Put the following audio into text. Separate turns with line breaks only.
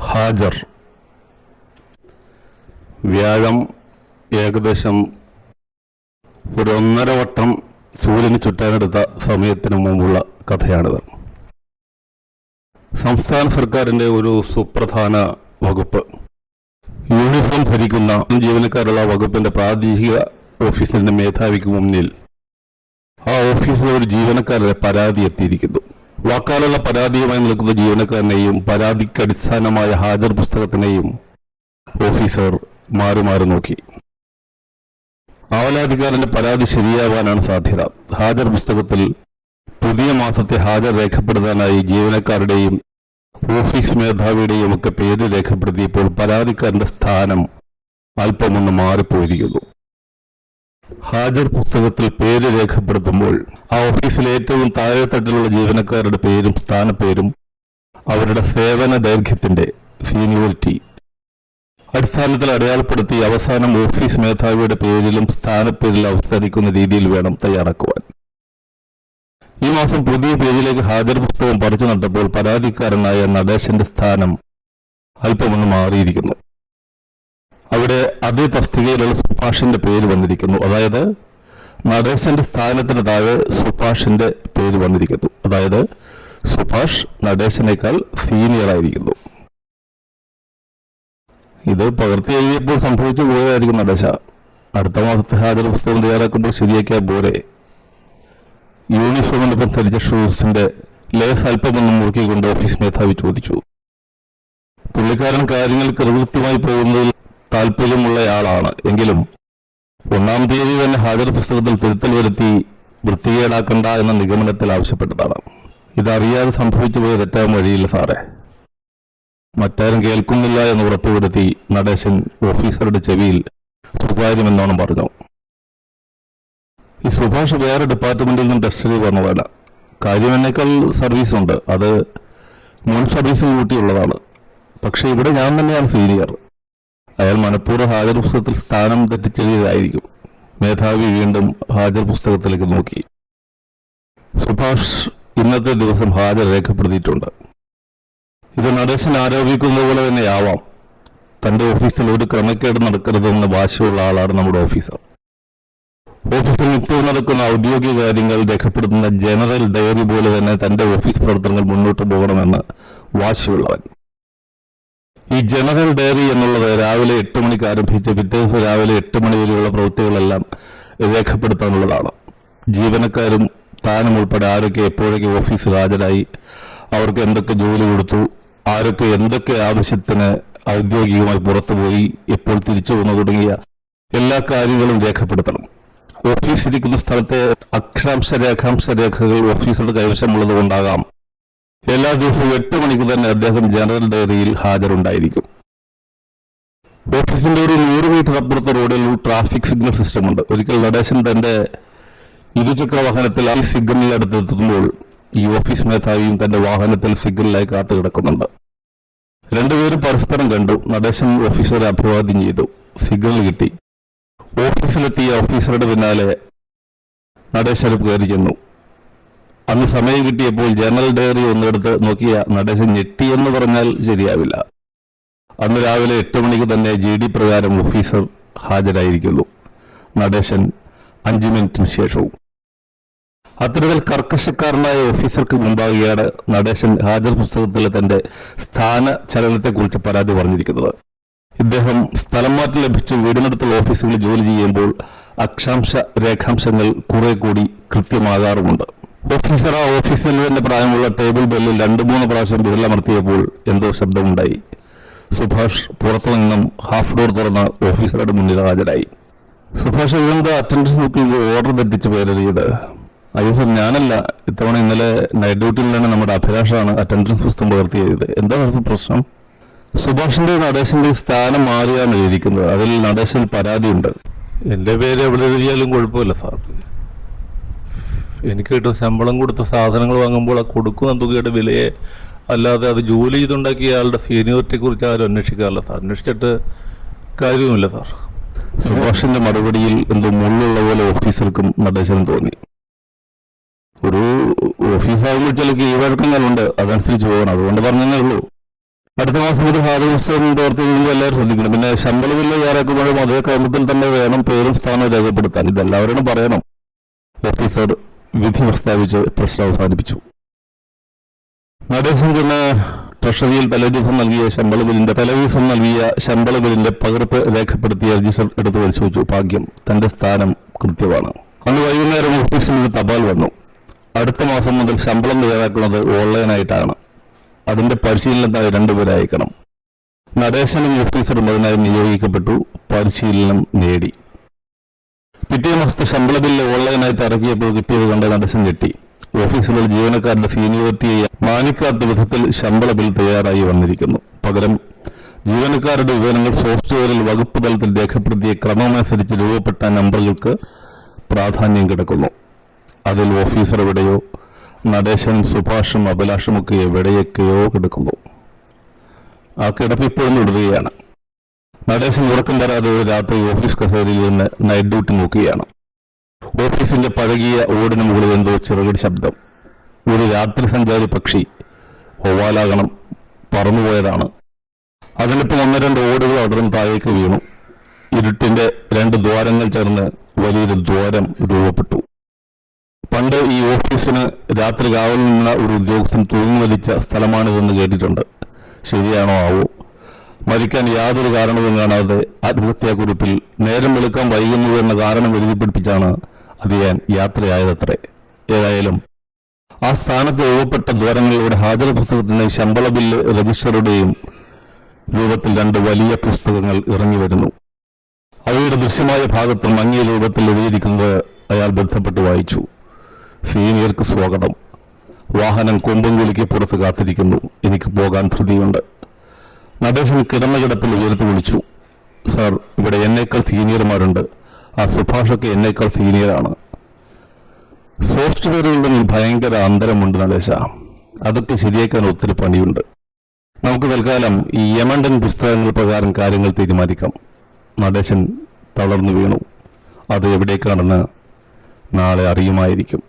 ഹാജർ വ്യാഴം ഏകദേശം ഒരു 1.5 വട്ടം സൂര്യന് ചുറ്റാനെടുത്ത സമയത്തിന് മുമ്പുള്ള കഥയാണിത്. സംസ്ഥാന സർക്കാരിൻ്റെ ഒരു സുപ്രധാന വകുപ്പ്, യൂണിഫോം ധരിക്കുന്ന ജീവനക്കാരുള്ള വകുപ്പിൻ്റെ പ്രാദേശിക ഓഫീസിൻ്റെ മേധാവിക്ക് മുന്നിൽ ആ ഓഫീസിലെ ഒരു ജീവനക്കാരുടെ പരാതി എത്തിയിരിക്കുന്നു. വാക്കാലുള്ള പരാതിയുമായി നിൽക്കുന്ന ജീവനക്കാരനെയും പരാതിക്ക് അടിസ്ഥാനമായ ഹാജർ പുസ്തകത്തിനെയും ഓഫീസർ മാറി മാറി നോക്കി. ആവലാധികാരന്റെ പരാതി ശരിയാവാനാണ് സാധ്യത. ഹാജർ പുസ്തകത്തിൽ പുതിയ മാസത്തെ ഹാജർ രേഖപ്പെടുത്താനായി ജീവനക്കാരുടെയും ഓഫീസ് മേധാവിയുടെയും ഒക്കെ പേര് രേഖപ്പെടുത്തിയപ്പോൾ പരാതിക്കാരന്റെ സ്ഥാനം അല്പമൊന്ന് മാറിപ്പോയിരിക്കുന്നു. ഹാജർ പുസ്തകത്തിൽ പേര് രേഖപ്പെടുത്തുമ്പോൾ ആ ഓഫീസിലെ ഏറ്റവും താഴെത്തട്ടിലുള്ള ജീവനക്കാരുടെ പേരും സ്ഥാനപ്പേരും അവരുടെ സേവന ദൈർഘ്യത്തിന്റെ സീനിയോറിറ്റി അടിസ്ഥാനത്തിൽ അടയാളപ്പെടുത്തി അവസാനം ഓഫീസ് മേധാവിയുടെ പേരിലും സ്ഥാനപ്പേരിലും അവസാനിക്കുന്ന രീതിയിൽ വേണം തയ്യാറാക്കുവാൻ. ഈ മാസം പുതിയ പേജിലേക്ക് ഹാജർ പുസ്തകം പറിച്ചു നട്ടപ്പോൾ പരാതിക്കാരനായ നടേശന്റെ സ്ഥാനം അല്പമൊന്ന് മാറിയിരിക്കുന്നു. അവിടെ അതേ തസ്തികയിലുള്ള സുഭാഷിന്റെ പേര് വന്നിരിക്കുന്നു. അതായത് നടേശന്റെ സ്ഥാനത്തിന് താഴെ സുഭാഷിന്റെ പേര് വന്നിരിക്കുന്നു. അതായത് സുഭാഷ് നടേശനേക്കാൾ സീനിയർ ആയിരിക്കുന്നു. ഇത് പകർത്തി എഴുതിയപ്പോൾ സംഭവിച്ചു പോയതായിരിക്കും നടേശ. അടുത്ത മാസത്തെ ഹാജർ പുസ്തകം തയ്യാറാക്കുമ്പോൾ ശരിയാക്കിയാൽ പോരെ. യൂണിഫോമിനൊപ്പം ധരിച്ച ഷൂസിന്റെ ലേസ് അല്പമൊന്നും മുറുക്കിക്കൊണ്ട് ഓഫീസ് മേധാവി ചോദിച്ചു. പുള്ളിക്കാരൻ കാര്യങ്ങൾ കൃത്യമായി പോകുന്നതിൽ താല്പര്യമുള്ളയാളാണ്. എങ്കിലും 1-ാം തീയതി തന്നെ ഹാജർ പുസ്തകത്തിൽ തിരുത്തൽ വരുത്തി വൃത്തികേടാക്കണ്ട എന്ന നിഗമനത്തിൽ ആവശ്യപ്പെട്ടതാണ്. ഇതറിയാതെ സംഭവിച്ചു പോയ തെറ്റാൻ വഴിയില്ല സാറേ. മറ്റാരും കേൾക്കുന്നില്ല എന്ന് ഉറപ്പുവരുത്തി നടേശൻ ഓഫീസറുടെ ചെവിയിൽ സ്വകാര്യമെന്നോണം പറഞ്ഞു. ഈ സുഭാഷ് വേറെ ഡിപ്പാർട്ട്മെന്റിൽ നിന്നും ടെസ്റ്റ് വന്നതാണ്. കാര്യമെന്നേക്കാൾ സർവീസുണ്ട്. അത് മുൻ സർവീസും കൂട്ടിയുള്ളതാണ്. പക്ഷെ ഇവിടെ ഞാൻ തന്നെയാണ് സീനിയർ. അയാൾ മനഃപൂർവ്വം ഹാജർ പുസ്തകത്തിൽ സ്ഥാനം തെറ്റിച്ചെഴുതിയതായിരിക്കും. മേധാവി വീണ്ടും ഹാജർ പുസ്തകത്തിലേക്ക് നോക്കി. സുഭാഷ് ഇന്നത്തെ ദിവസം ഹാജർ രേഖപ്പെടുത്തിയിട്ടുണ്ട്. ഇത് നടേശൻ ആരോപിക്കുന്നത് പോലെ തന്നെയാവാം. തന്റെ ഓഫീസിൽ ഒരു ക്രമക്കേട് നടക്കരുതെന്ന് വാശിയുള്ള ആളാണ് നമ്മുടെ ഓഫീസർ. ഓഫീസിൽ ഇപ്പോൾ നടക്കുന്ന ഔദ്യോഗിക കാര്യങ്ങൾ രേഖപ്പെടുത്തുന്ന ജനറൽ ഡയറി പോലെ തന്നെ തന്റെ ഓഫീസ് പ്രവർത്തനങ്ങൾ മുന്നോട്ട് പോകണമെന്ന് വാശിയുള്ളവൻ. ഈ ജനറൽ ഡയറി എന്നുള്ളത് രാവിലെ 8 മണിക്ക് ആരംഭിച്ച് പിറ്റേ ദിവസം രാവിലെ 8 മണി വരെയുള്ള പ്രവൃത്തികളെല്ലാം രേഖപ്പെടുത്താനുള്ളതാണ്. ജീവനക്കാരും താനും ഉൾപ്പെടെ ആരൊക്കെ എപ്പോഴൊക്കെ ഓഫീസിൽ ഹാജരായി, അവർക്ക് എന്തൊക്കെ ജോലി കൊടുത്തു, ആരൊക്കെ എന്തൊക്കെ ആവശ്യത്തിന് ഔദ്യോഗികമായി പുറത്തുപോയി, എപ്പോൾ തിരിച്ചു വന്നു തുടങ്ങിയ എല്ലാ കാര്യങ്ങളും രേഖപ്പെടുത്തണം. ഓഫീസിരിക്കുന്ന സ്ഥലത്തെ അക്ഷാംശ രേഖാംശ രേഖകൾ ഓഫീസറുടെ കൈവശമുള്ളത് കൊണ്ടാകാം എല്ലാ ദിവസവും 8 മണിക്ക് തന്നെ അദ്ദേഹം ജനറൽ ഡയറിയിൽ ഹാജരുണ്ടായിരിക്കും. ഓഫീസിന്റെ ഒരു 100 മീറ്റർ അപ്പുറത്തെ റോഡിൽ ഒരു ട്രാഫിക് സിഗ്നൽ സിസ്റ്റം ഉണ്ട്. ഒരിക്കൽ നടേശൻ തന്റെ ഇരുചക്ര വാഹനത്തിൽ ആ സിഗ്നലിൽ അടുത്തെത്തുമ്പോൾ ഈ ഓഫീസ് മേധാവിയും തന്റെ വാഹനത്തിൽ സിഗ്നലിലായി കാത്തു കിടക്കുന്നുണ്ട്. രണ്ടുപേരും പരസ്പരം കണ്ടു. നടേശൻ ഓഫീസറെ അഭിവാദ്യം ചെയ്തു. സിഗ്നൽ കിട്ടി. ഓഫീസിലെത്തിയ ഓഫീസറുടെ പിന്നാലെ നടേശൻ കയറി ചെന്നു. അന്ന് സമയം കിട്ടിയപ്പോൾ ജനറൽ ഡയറി ഒന്നെടുത്ത് നോക്കിയ നടേശൻ ഞെട്ടിയെന്ന് പറഞ്ഞാൽ ശരിയാവില്ല. അന്ന് രാവിലെ 8 മണിക്ക് തന്നെ GD പ്രകാരം ഓഫീസർ ഹാജരായിരിക്കുന്നു. നടേശൻ 5 മിനിറ്റിന് ശേഷവും. അത്തരത്തിൽ കർക്കശക്കാരനായ ഓഫീസർക്ക് മുമ്പാകെയാണ് നടേശൻ ഹാജർ പുസ്തകത്തിലെ തന്റെ സ്ഥാന ചലനത്തെക്കുറിച്ച് പരാതി പറഞ്ഞിരിക്കുന്നത്. ഇദ്ദേഹം സ്ഥലം മാറ്റം ലഭിച്ച് വീടിനടുത്തുള്ള ഓഫീസുകളിൽ ജോലി ചെയ്യുമ്പോൾ അക്ഷാംശ രേഖാംശങ്ങൾ കുറെ കൂടി കൃത്യമാകാറുമുണ്ട്. ഓഫീസർ ആ ഓഫീസിൽ തന്നെ പ്രായമുള്ള ടേബിൾ ബെല്ലിൽ 2-3 പ്രാവശ്യം വിരലമർത്തിയപ്പോൾ എന്തോ ശബ്ദമുണ്ടായി. സുഭാഷ് പുറത്തു നിന്നും ഹാഫ് ഡോർ തുറന്ന് ഓഫീസറുടെ മുന്നിൽ ഹാജരായി. സുഭാഷ് ഇതെന്താ അറ്റൻഡൻസ് ബുക്കിൽ ഓർഡർ തെറ്റിച്ച് പേരെറിയത്? അയ്യോ സർ, ഞാനല്ല. ഇന്നലെ നൈറ്റ് ഡ്യൂട്ടിയിലാണ് നമ്മുടെ അഭിലാഷാണ് അറ്റൻഡൻസ് പുസ്തകം പകർത്തിയത്. എന്താ പ്രശ്നം? സുഭാഷിന്റെ നടേശന്റെ സ്ഥാനം മാറിയാണ് എഴുതിയിരിക്കുന്നത്. അതിൽ നടേശന് പരാതിയുണ്ട്. എൻ്റെ പേര് എവിടെ എഴുതിയാലും കുഴപ്പമില്ല സാർ. എനിക്ക് കിട്ടും ശമ്പളം കൊടുത്ത സാധനങ്ങൾ വാങ്ങുമ്പോൾ ആ കൊടുക്കുന്ന തുകയുടെ വിലയെ അല്ലാതെ അത് ജോലി ചെയ്തുണ്ടാക്കിയ ആളുടെ സീനിയോറിറ്റിയെ കുറിച്ച് ആരും അന്വേഷിക്കാറില്ല സാർ. അന്വേഷിച്ചിട്ട് കാര്യവുമില്ല സാർ. സുഭാഷിന്റെ മറുപടിയിൽ എന്തോ മുള്ളുള്ള പോലെ ഓഫീസർക്കും നടേശനും തോന്നി. ഒരു ഓഫീസാകുമ്പോൾ ചില കീഴ്വഴക്കങ്ങളുണ്ട്, അതനുസരിച്ച് പോകണം. അതുകൊണ്ട് പറഞ്ഞതേ ഉള്ളൂ. അടുത്ത മാസം മുതൽ ഹാജർ പുസ്തകം പ്രവർത്തിക്കുന്നത് എല്ലാവരും ശ്രദ്ധിക്കണം. പിന്നെ ശമ്പള ബില്ല് തയ്യാറാക്കുമ്പോഴും അതേ ക്രമത്തിൽ തന്നെ വേണം പേരും സ്ഥാനവും രേഖപ്പെടുത്താൻ. ഇതെല്ലാവരും പറയണം. ഓഫീസർ വിധി പ്രസ്താവിച്ച് പ്രശ്നം അവസാനിപ്പിച്ചു. നടേശൻ ട്രഷറിയിൽ തലേദിവസം നൽകിയ ശമ്പള ബില്ലിന്റെ പകർപ്പ് രേഖപ്പെടുത്തിയ രജിസ്റ്റർ എടുത്തു പരിശോധിച്ചു. ഭാഗ്യം, തന്റെ സ്ഥാനം കൃത്യമാണ്. അന്ന് വൈകുന്നേരം ഓഫീസിൽ നിന്ന് തപാൽ വന്നു. അടുത്ത മാസം മുതൽ ശമ്പളം തയ്യാറാക്കുന്നത് ഓൺലൈനായിട്ടാണ്. അതിന്റെ പരിശീലനത്തിനായി 2 പേരെ അയക്കണം. നടേശനും ഓഫീസറും അതിനായി നിയോഗിക്കപ്പെട്ടു. പരിശീലനം നേടി. പിറ്റേ മാസത്തെ ശമ്പള ബില്ല് ഓൺലൈനായി ഇറക്കിയപ്പോൾ കിട്ടിയത് കണ്ട് നടേശൻ ഞെട്ടി. ഓഫീസിലെ ജീവനക്കാരുടെ സീനിയോറിറ്റിയെ മാനിക്കാത്ത വിധത്തിൽ ശമ്പള ബിൽ തയ്യാറായി വന്നിരിക്കുന്നു. പകരം ജീവനക്കാരുടെ വിവരങ്ങൾ സോഫ്റ്റ്വെയറിൽ വകുപ്പ് തലത്തിൽ രേഖപ്പെടുത്തിയ ക്രമമനുസരിച്ച് രൂപപ്പെട്ട നമ്പറുകൾക്ക് പ്രാധാന്യം കിടക്കുന്നു. അതിൽ ഓഫീസർ എവിടെയോ, നടേശനും സുഭാഷും അഭിലാഷുമൊക്കെ എവിടെയൊക്കെയോ കിടക്കുന്നു. ആ കിടപ്പ് ഇപ്പോഴും തുടരുകയാണ്. നടേശൻ ഉറക്കം വരാതെ ഒരു രാത്രി ഓഫീസ് കസേരയിൽ നിന്ന് നൈറ്റ് ഡ്യൂട്ടി നോക്കുകയാണ്. ഓഫീസിന്റെ പഴകിയ ഓടിന് മുകളിൽ എന്തോ ചെറുകിട ശബ്ദം. ഒരു രാത്രി സഞ്ചാരി പക്ഷി, ഒവാലാകണം, പറന്നുപോയതാണ്. അതിനിപ്പം 1-2 ഓടുകൾ അടർന്ന് താഴേക്ക് വീണു. ഇരുട്ടിന്റെ 2 ദ്വാരങ്ങൾ ചേർന്ന് വലിയൊരു ദ്വാരം രൂപപ്പെട്ടു. പണ്ട് ഈ ഓഫീസിന് രാത്രി കാവലിൽ നിന്ന ഒരു ഉദ്യോഗസ്ഥൻ തൂങ്ങിമരിച്ച സ്ഥലമാണിതെന്ന് കേട്ടിട്ടുണ്ട്. ശരിയാണോ ആവോ? മരിക്കാൻ യാതൊരു കാരണവും കാണാതെ ആത്മഹത്യാക്കുറിപ്പിൽ നേരം വെളുക്കാൻ വൈകുന്നു എന്ന കാരണം എഴുതിപ്പിടിപ്പിച്ചാണ് അത് ഞാൻ യാത്രയായതത്രേ. ഏതായാലും ആ സ്ഥാനത്ത് രൂപപ്പെട്ട ദ്വാരങ്ങളിലൂടെ ഹാജർ പുസ്തകത്തിന്റെ ശമ്പള ബില്ല് രജിസ്റ്ററുടെയും രൂപത്തിൽ 2 വലിയ പുസ്തകങ്ങൾ ഇറങ്ങി വരുന്നു. അവയുടെ ദൃശ്യമായ ഭാഗത്ത് മങ്ങിയ രൂപത്തിൽ എഴുതിയിരിക്കുന്നത് അയാൾ ബന്ധപ്പെട്ട് വായിച്ചു. സീനിയർക്ക് സ്വാഗതം. വാഹനം കൊമ്പൻകുലിക്ക് പുറത്ത് കാത്തിരിക്കുന്നു. എനിക്ക് പോകാൻ ധൃതിയുണ്ട്. നടേശൻ കിടന്ന കിടപ്പിൽ ഉയർത്തി വിളിച്ചു. സാർ, ഇവിടെ എന്നേക്കാൾ സീനിയർമാരുണ്ട്. ആ സുഭാഷൊക്കെ എന്നേക്കാൾ സീനിയറാണ്. സോഫ്റ്റ്വെയറുകളിൽ ഭയങ്കര അന്തരമുണ്ട് നടേശ. അതൊക്കെ ശരിയാക്കാൻ ഒത്തിരി പണിയുണ്ട്. നമുക്ക് തൽക്കാലം ഈ യമണ്ടൻ പുസ്തകങ്ങൾ പ്രകാരം കാര്യങ്ങൾ തീരുമാനിക്കാം. നടേശൻ തളർന്നു വീണു. അത് എവിടേക്കാണെന്ന് നാളെ അറിയുമായിരിക്കും.